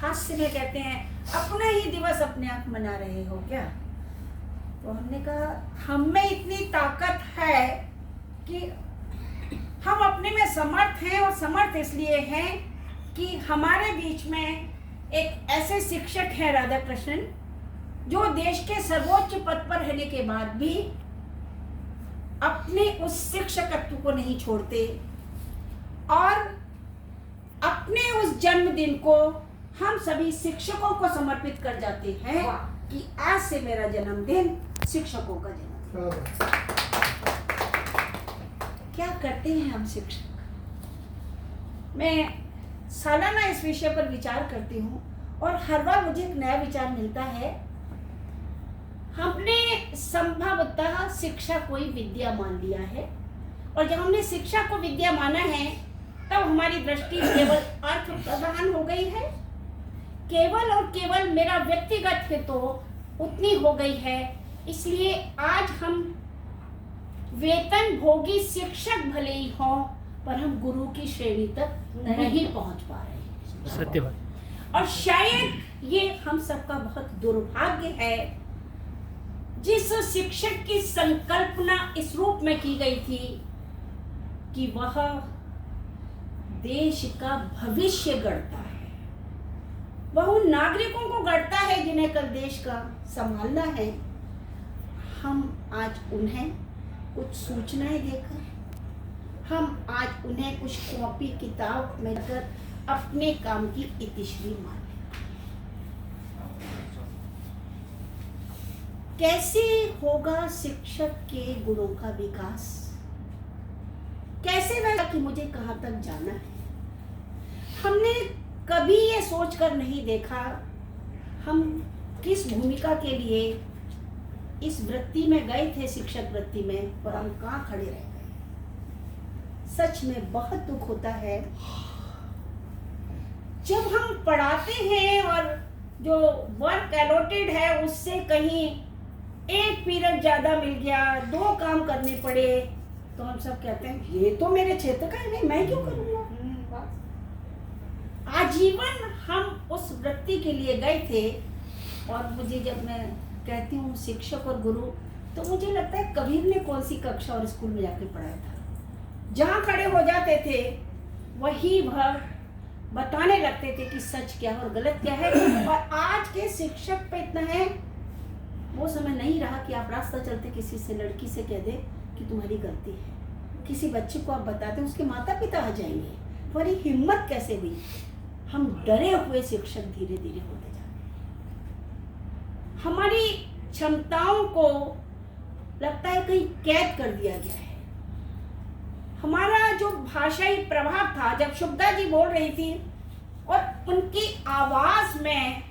हास्य में कहते हैं अपना ही दिवस अपने आप मना रहे हो क्या। तो हमने कहा हम में इतनी ताकत है कि हम अपने में समर्थ हैं, और समर्थ इसलिए हैं कि हमारे बीच में एक ऐसे शिक्षक हैं राधा कृष्णन, जो देश के सर्वोच्च पद पर रहने के बाद भी अपने उस शिक्षकत्व को नहीं छोड़ते, और अपने उस जन्मदिन को हम सभी शिक्षकों को समर्पित कर जाते हैं कि आज से मेरा जन्मदिन शिक्षकों का जन्मदिन। क्या करते हैं हम शिक्षक। मैं सालाना इस विषय पर विचार करती हूँ, और हर बार मुझे एक नया विचार मिलता है। हमने संभवतः शिक्षा को ही विद्या मान लिया है, और जब हमने शिक्षा को विद्या माना है तब हमारी दृष्टि केवल अर्थ प्रधान हो गई है, केवल और केवल मेरा व्यक्तिगत हित तो उतनी हो गई है। इसलिए आज हम वेतन भोगी शिक्षक भले ही हों, पर हम गुरु की श्रेणी तक नहीं पहुंच पा रहे हैं। सत्य बात। और शायद ये हम सबका बहुत दुर्भाग्य है। जिस शिक्षक की संकल्पना इस रूप में की गई थी कि वह देश का भविष्य गढ़ता है, वह उन नागरिकों को गढ़ता है जिन्हें कल देश का संभालना है, हम आज उन्हें कुछ सूचनाएं देकर, हम आज उन्हें कुछ कॉपी किताब में कर अपने काम की इतिश्री माने। कैसे होगा शिक्षक के गुणों का विकास, कैसे वह कि मुझे कहाँ तक जाना है। हमने कभी ये सोचकर नहीं देखा हम किस भूमिका के लिए इस वृत्ति में गए थे, शिक्षक वृत्ति में, और हम कहाँ खड़े रह गए। सच में बहुत दुख होता है जब हम पढ़ाते हैं और जो वर्क अलॉटेड है उससे कहीं एक पीरियड ज्यादा मिल गया, 2 काम करने पड़े, तो हम सब कहते हैं ये तो मेरे क्षेत्र का है, नहीं मैं क्यों करूँगा। आजीवन हम उस वृत्ति के लिए गए थे। और मुझे जब मैं कहती हूँ शिक्षक और गुरु, तो मुझे लगता है कबीर ने कौन सी कक्षा और स्कूल में जाकर पढ़ाया था। जहाँ खड़े हो जाते थे वही वह बताने लगते थे कि सच क्या है और गलत क्या है। और आज के शिक्षक पे इतना है, वो समय नहीं रहा कि आप रास्ता चलते किसी से लड़की से कह दे कि तुम्हारी गलती है। किसी बच्चे को आप बताते हैं उसके माता पिता आ जाएंगे, तुम्हारी हिम्मत कैसे हुई। हम डरे हुए शिक्षक धीरे धीरे होते जा रहे हैं। हमारी क्षमताओं को लगता है कहीं कैद कर दिया गया है। हमारा जो भाषाई प्रभाव था, जब शुभदा जी बोल रही थी और उनकी आवाज में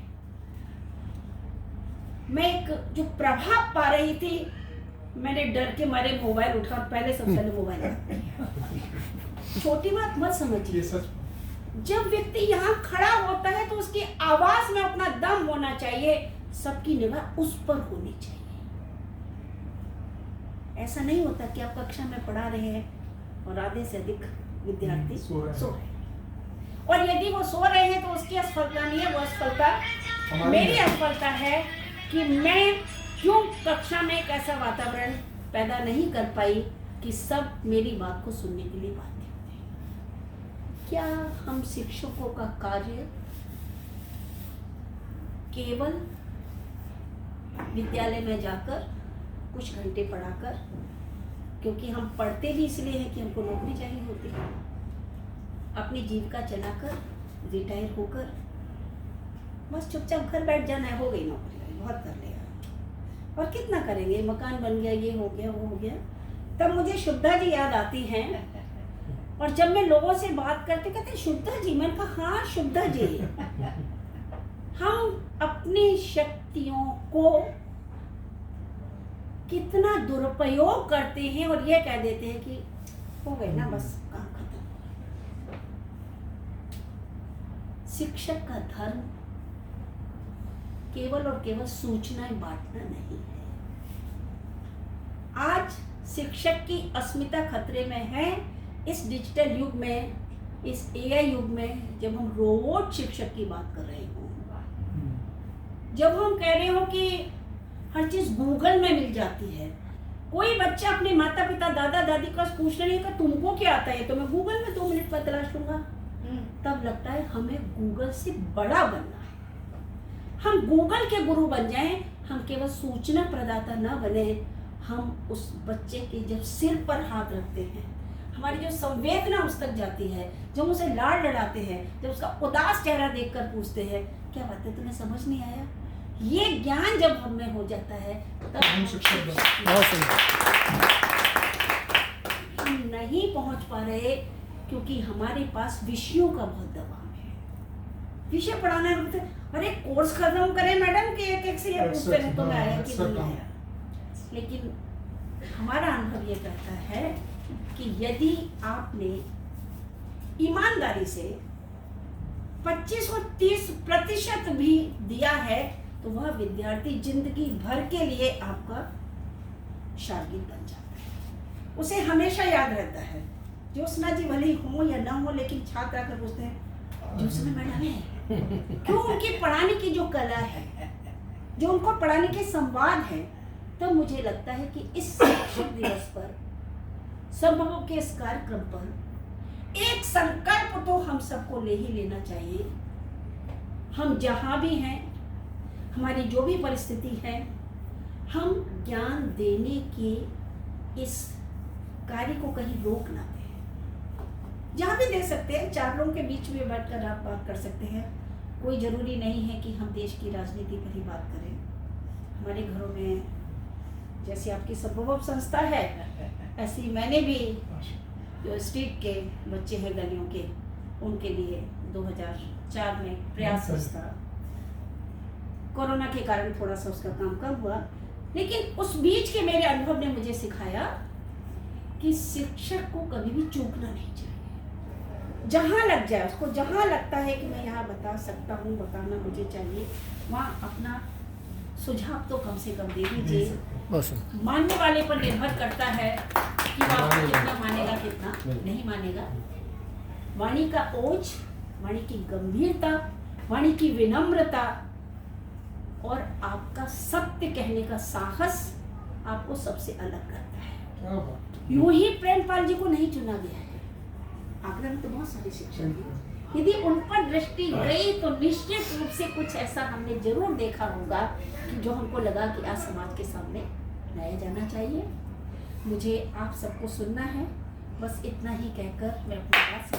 मैं एक जो प्रभाव पा रही थी, मैंने डर के मारे मोबाइल उठा, पहले सबसे पहले मोबाइल। छोटी बात मत समझिए। जब व्यक्ति यहाँ खड़ा होता है तो उसकी आवाज में अपना दम होना चाहिए, सबकी निगाह उस पर होनी चाहिए। ऐसा नहीं होता कि आप कक्षा में पढ़ा रहे हैं और आधे से अधिक विद्यार्थी सो रहे हैं, और यदि वो सो रहे हैं तो उसकी असफलता नहीं है, वो असफलता मेरी असफलता है कि मैं क्यों कक्षा में एक ऐसा वातावरण पैदा नहीं कर पाई कि सब मेरी बात को सुनने के लिए बाध्य होते हैं। क्या हम शिक्षकों का कार्य केवल विद्यालय में जाकर कुछ घंटे पढ़ाकर, क्योंकि हम पढ़ते भी इसलिए हैं कि हमको नौकरी चाहिए होती है, अपनी जीविका चलाकर रिटायर होकर बस चुपचाप घर बैठ जाना है, हो गई नौकरी, बहुत कर लिया और कितना करेंगे, मकान बन गया, ये हो गया, वो हो गया। तब मुझे शुभदा जी याद आती हैं, और जब मैं लोगों से बात करते कहते शुभदा जी, मैंने कहा हाँ शुभदा जी। हम अपनी शक्तियों को कितना दुरुपयोग करते हैं और ये कह देते हैं कि हो गए ना, बस काम खत्म। शिक्षक का धर्म केवल और केवल सूचनाएं बांटना नहीं है। आज शिक्षक की अस्मिता खतरे में है। इस डिजिटल युग में इस एआई युग में जब हम रोबोट शिक्षक की बात कर रहे हो, जब हम कह रहे हो कि हर चीज गूगल में मिल जाती है, कोई बच्चा अपने माता पिता दादा दादी का पूछने नहीं का तुमको क्या आता है तो मैं गूगल में 2 मिनट पर तलाश लूंगा, तब लगता है हमें गूगल से बड़ा बनना है। हम गूगल के गुरु बन जाएं, हम केवल सूचना प्रदाता न बने। हम उस बच्चे के जब सिर पर हाथ रखते हैं, हमारी जो संवेदना उस तक जाती है, जब उसे लाड़ लड़ाते हैं, जब उसका उदास चेहरा देखकर पूछते हैं क्या बात है तुम्हें समझ नहीं आया, ये ज्ञान जब हम में हो जाता है तब हम नहीं पहुंच पा रहे, क्योंकि हमारे पास विषयों का बहुत दबाव है। विषय पढ़ाना है, अरे कोर्स खत्म करें मैडम कि एक से ये पूछते हैं तो मैं आया कि नहीं आया। लेकिन हमारा अनुभव ये कहता है कि यदि आपने ईमानदारी से 25 और 30% भी दिया है तो वह विद्यार्थी जिंदगी भर के लिए आपका शागिर्द बन जाता है। उसे हमेशा याद रहता है। ज्योत्सना जी भले ही हो या ना हो, लेकिन छात्र आकर पूछते हैं ज्योत्सना मैडम है क्यों, उनकी पढ़ाने की जो कला है, जो उनको पढ़ाने के संवाद है, तो मुझे लगता है कि इस शिक्षक दिवस पर संभव के इस कार्यक्रम पर एक संकल्प तो हम सबको ले ही लेना चाहिए। हम जहां भी हैं, हमारी जो भी परिस्थिति है, हम ज्ञान देने के इस कार्य को कहीं रोक ना दें। जहां भी दे सकते हैं, 4 लोगों के बीच में बैठकर आप बात कर सकते हैं। कोई जरूरी नहीं है कि हम देश की राजनीति पर ही बात करें। हमारे घरों में जैसे आपकी संभव संस्था है, ऐसी मैंने भी जो स्ट्रीट के बच्चे हैं गलियों के, उनके लिए 2004 में प्रयास संस्था, कोरोना के कारण थोड़ा सा उसका काम कम हुआ, लेकिन उस बीच के मेरे अनुभव ने मुझे सिखाया कि शिक्षक को कभी भी चूकना नहीं चाहिए। जहां लग जाए उसको, जहां लगता है कि मैं यहाँ बता सकता हूँ, बताना मुझे चाहिए, वहाँ अपना सुझाव तो कम से कम दे दीजिए। मानने वाले पर निर्भर करता है कि वो आपको कितना मानेगा कितना नहीं मानेगा। वाणी का ओज, वाणी की गंभीरता, वाणी की विनम्रता और आपका सत्य कहने का साहस आपको सबसे अलग करता है। यूं ही प्रेमपाल जी को नहीं चुना गया है, आगरा में तो बहुत सारे शिक्षक हैं। यदि उन पर दृष्टि गई तो निश्चित रूप से कुछ ऐसा हमने जरूर देखा होगा कि जो हमको लगा कि आज समाज के सामने लाया जाना चाहिए। मुझे आप सबको सुनना है, बस इतना ही कहकर मैं अपनी बात